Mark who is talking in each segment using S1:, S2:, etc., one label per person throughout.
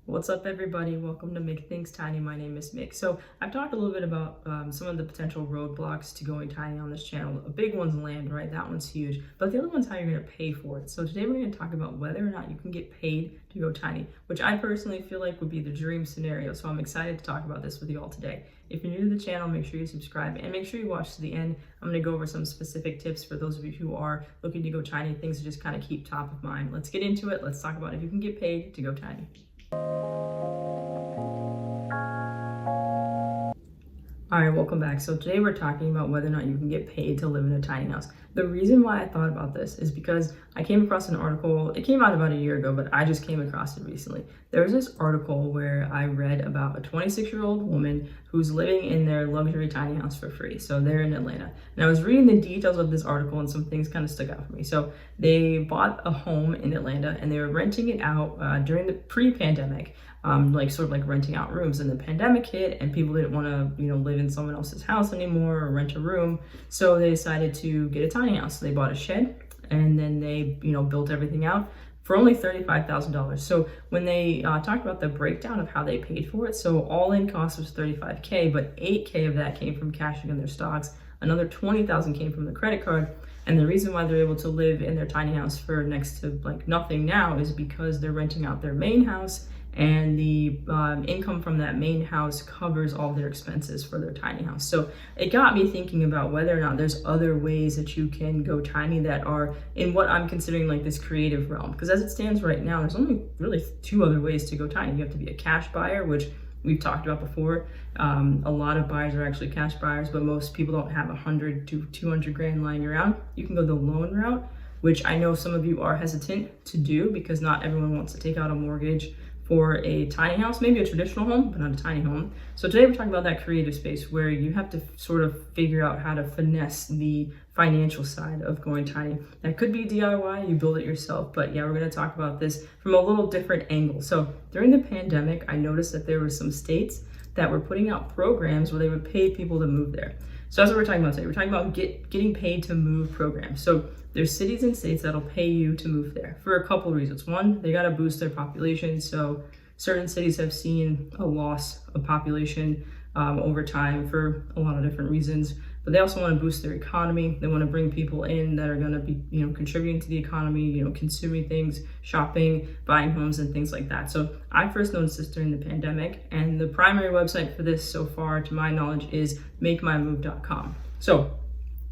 S1: What's up, everybody? Welcome to Make Things Tiny. My name is Mick. So I've talked a little bit about some of the potential roadblocks to going tiny on this channel. A big one's land, right? That one's huge. But the other one's how you're going to pay for it. So today we're going to talk about whether or not you can get paid to go tiny, which I personally feel like would be the dream scenario. So I'm excited to talk about this with you all today. If you're new to the channel, make sure you subscribe and make sure you watch to the end. I'm going to go over some specific tips for those of you who are looking to go tiny, things to just kind of keep top of mind. Let's get into it. Let's talk about if you can get paid to go tiny. All right, welcome back. So today we're talking about whether or not you can get paid to live in a tiny house. The reason why I thought about this is because I came across an article. It came out about a year ago, but I just came across it recently. There was this article where I read about a 26-year-old woman who's living in their luxury tiny house for free. So they're in Atlanta. And I was reading the details of this article and some things kind of stuck out for me. So they bought a home in Atlanta and they were renting it out during the pre-pandemic. Sort of renting out rooms, and the pandemic hit and people didn't want to live in someone else's house anymore or rent a room, so they decided to get a tiny house. So they bought a shed and then they built everything out for only $35,000. So when they talked about the breakdown of how they paid for it, so all in cost was $35K, but $8K of that came from cashing in their stocks, another $20,000 came from the credit card. And the reason why they're able to live in their tiny house for next to nothing now is because they're renting out their main house, and the income from that main house covers all their expenses for their tiny house. So it got me thinking about whether or not there's other ways that you can go tiny that are in what I'm considering this creative realm. Because as it stands right now, there's only really two other ways to go tiny. You have to be a cash buyer, which we've talked about before. A lot of buyers are actually cash buyers, but most people don't have 100 to 200 grand lying around. You can go the loan route, which I know some of you are hesitant to do because not everyone wants to take out a mortgage for a tiny house, maybe a traditional home, but not a tiny home. So today we're talking about that creative space where you have to sort of figure out how to finesse the financial side of going tiny. That could be DIY, you build it yourself, but yeah, we're gonna talk about this from a little different angle. So during the pandemic, I noticed that there were some states that were putting out programs where they would pay people to move there. So that's what we're talking about today. We're talking about getting paid to move programs. So there's cities and states that'll pay you to move there for a couple of reasons. One, they gotta boost their population. So certain cities have seen a loss of population over time for a lot of different reasons, but they also want to boost their economy. They want to bring people in that are going to be, contributing to the economy, consuming things, shopping, buying homes and things like that. So I first noticed this during the pandemic, and the primary website for this so far, to my knowledge, is makemymove.com. So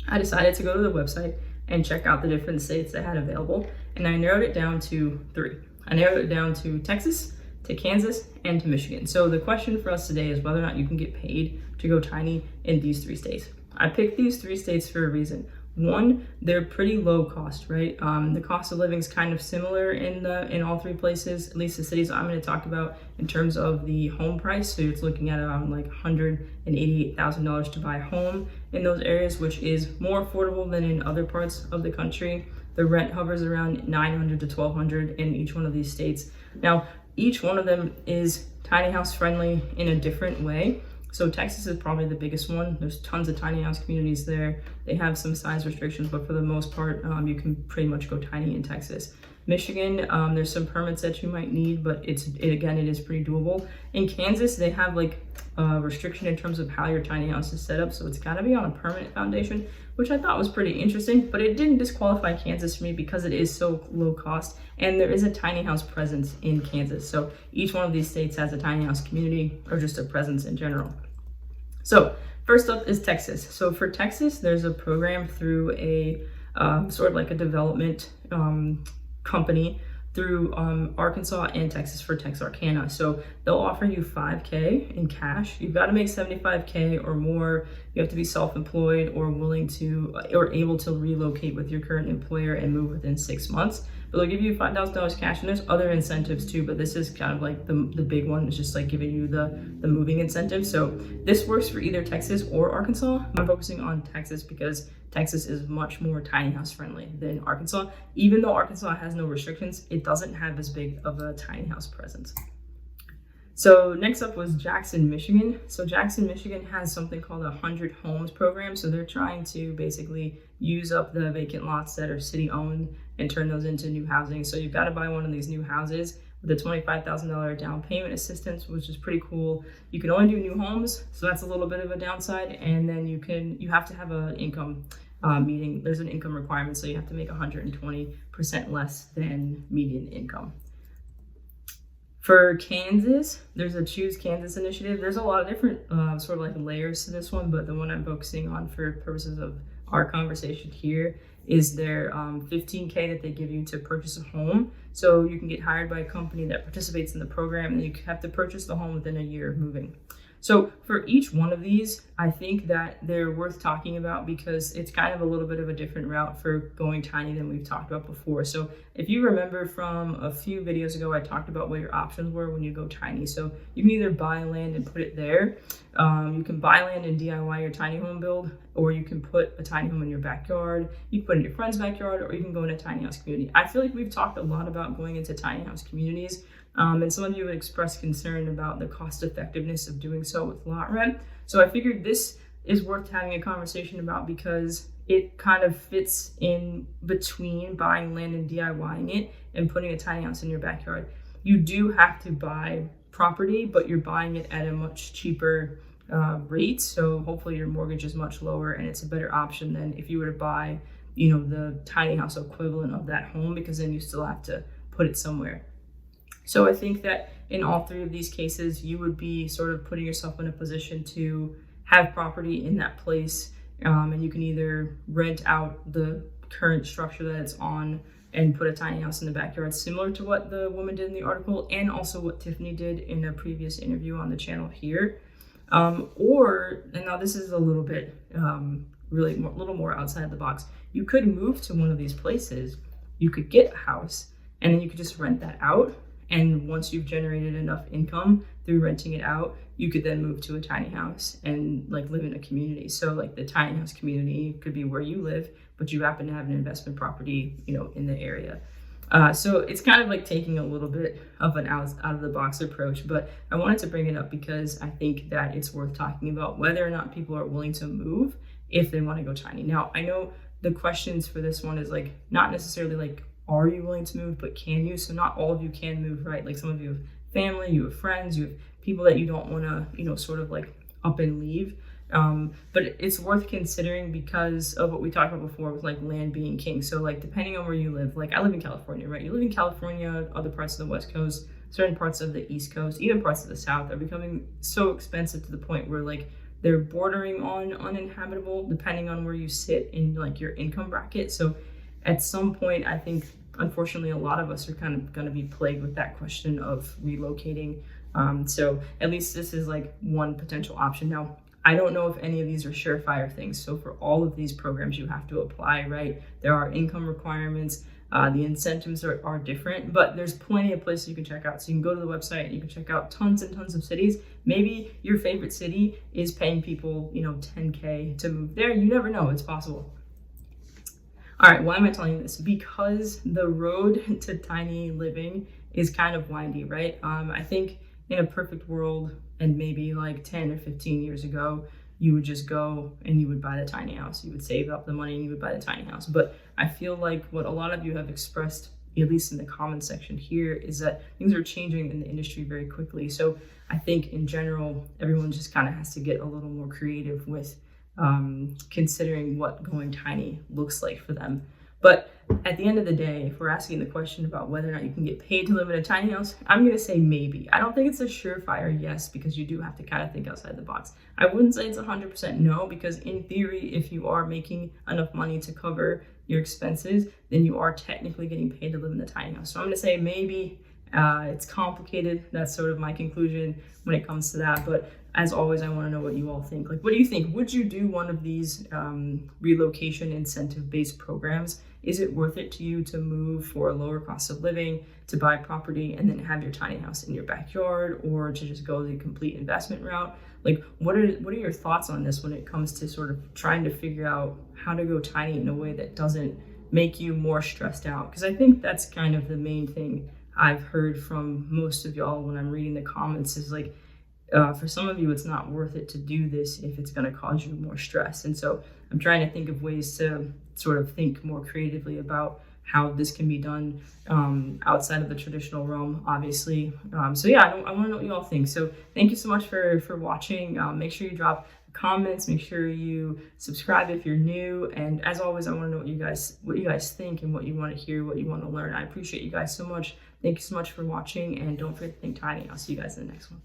S1: I decided to go to the website and check out the different states that had available, and I narrowed it down to 3. I narrowed it down to Texas, to Kansas, and to Michigan. So the question for us today is whether or not you can get paid to go tiny in these 3 states. I picked these 3 states for a reason. One, they're pretty low cost, right? The cost of living is kind of similar in all 3 places, at least the cities I'm going to talk about in terms of the home price. So it's looking at around $188,000 to buy a home in those areas, which is more affordable than in other parts of the country. The rent hovers around $900 to $1,200 in each one of these states. Now, each one of them is tiny house friendly in a different way. So Texas is probably the biggest one. There's tons of tiny house communities there. They have some size restrictions, but for the most part, you can pretty much go tiny in Texas. Michigan, there's some permits that you might need, but it is pretty doable. In Kansas, they have a restriction in terms of how your tiny house is set up, so it's gotta be on a permanent foundation, which I thought was pretty interesting, but it didn't disqualify Kansas for me because it is so low cost, and there is a tiny house presence in Kansas. So each one of these states has a tiny house community or just a presence in general. So first up is Texas. So for Texas, there's a program through a sort of a development company through Arkansas and Texas for Texarkana. So they'll offer you $5K in cash. You've got to make $75K or more. You have to be self-employed or willing to or able to relocate with your current employer and move within 6 months. But they'll give you $5,000 cash, and there's other incentives too, but this is kind of the big one. It's just giving you the moving incentive. So this works for either Texas or Arkansas. I'm focusing on Texas because Texas is much more tiny house friendly than Arkansas. Even though Arkansas has no restrictions, it doesn't have as big of a tiny house presence. So next up was Jackson, Michigan. So Jackson, Michigan has something called a 100 Homes program. So they're trying to basically use up the vacant lots that are city owned and turn those into new housing. So you've got to buy one of these new houses with a $25,000 down payment assistance, which is pretty cool. You can only do new homes, so that's a little bit of a downside. And then you have to have an income meeting. There's an income requirement, so you have to make 120% less than median income. For Kansas, there's a Choose Kansas initiative. There's a lot of different sort of like layers to this one, but the one I'm focusing on for purposes of our conversation here is their $15K that they give you to purchase a home. So you can get hired by a company that participates in the program, and you have to purchase the home within a year of moving. So for each one of these, I think that they're worth talking about because it's kind of a little bit of a different route for going tiny than we've talked about before. So if you remember from a few videos ago, I talked about what your options were when you go tiny. So you can either buy land and put it there. You can buy land and DIY your tiny home build, or you can put a tiny home in your backyard. You can put it in your friend's backyard, or you can go in a tiny house community. I feel like we've talked a lot about going into tiny house communities. And some of you have expressed concern about the cost effectiveness of doing so with lot rent. So I figured this is worth having a conversation about because it kind of fits in between buying land and DIYing it and putting a tiny house in your backyard. You do have to buy property, but you're buying it at a much cheaper rate. So hopefully your mortgage is much lower, and it's a better option than if you were to buy, the tiny house equivalent of that home, because then you still have to put it somewhere. So I think that in all three of these cases, you would be sort of putting yourself in a position to have property in that place, and you can either rent out the current structure that it's on and put a tiny house in the backyard, similar to what the woman did in the article, and also what Tiffany did in a previous interview on the channel here. And now this is a little bit, really a little more outside the box. You could move to one of these places, you could get a house, and then you could just rent that out. And once you've generated enough income through renting it out, you could then move to a tiny house and live in a community. So the tiny house community could be where you live, but you happen to have an investment property, in the area. So it's kind of taking a little bit of an out of the box approach, but I wanted to bring it up because I think that it's worth talking about whether or not people are willing to move if they want to go tiny. Now, I know the questions for this one is not necessarily are you willing to move, but can you? So not all of you can move, right? Some of you have family, you have friends, you have people that you don't want to, sort of up and leave. But it's worth considering because of what we talked about before with land being king. So depending on where you live, I live in California, right? You live in California, other parts of the West Coast, certain parts of the East Coast, even parts of the South are becoming so expensive to the point where they're bordering on uninhabitable depending on where you sit in your income bracket. So at some point, I think, unfortunately, a lot of us are kind of going to be plagued with that question of relocating. So at least this is one potential option. Now, I don't know if any of these are surefire things. So for all of these programs, you have to apply, right? There are income requirements. The incentives are different, but there's plenty of places you can check out. So you can go to the website, you can check out tons and tons of cities. Maybe your favorite city is paying people, $10K to move there. You never know, it's possible. All right, why am I telling you this? Because the road to tiny living is kind of windy, right? I think in a perfect world, and maybe 10 or 15 years ago, you would just go and you would buy the tiny house. You would save up the money and you would buy the tiny house. But I feel like what a lot of you have expressed, at least in the comment section here, is that things are changing in the industry very quickly. So I think in general, everyone just kind of has to get a little more creative with considering what going tiny looks like for them. But at the end of the day, if we're asking the question about whether or not you can get paid to live in a tiny house, I'm going to say maybe. I don't think it's a surefire yes, because you do have to kind of think outside the box. I wouldn't say it's 100% no, because in theory, if you are making enough money to cover your expenses, then you are technically getting paid to live in the tiny house. So I'm going to say maybe. It's complicated. That's sort of my conclusion when it comes to that. But as always, I want to know what you all think. What do you think? Would you do one of these relocation incentive-based programs? Is it worth it to you to move for a lower cost of living, to buy property and then have your tiny house in your backyard, or to just go the complete investment route? What are your thoughts on this when it comes to sort of trying to figure out how to go tiny in a way that doesn't make you more stressed out? Because I think that's kind of the main thing I've heard from most of y'all when I'm reading the comments is for some of you, it's not worth it to do this if it's going to cause you more stress. And so I'm trying to think of ways to sort of think more creatively about how this can be done outside of the traditional realm, obviously. So yeah, I want to know what you all think. So thank you so much for watching. Make sure you drop comments, make sure you subscribe if you're new, and as always, I want to know what you guys think and what you want to hear, what you want to learn. I appreciate you guys so much. Thank you so much for watching, and don't forget to think tiny. I'll see you guys in the next one.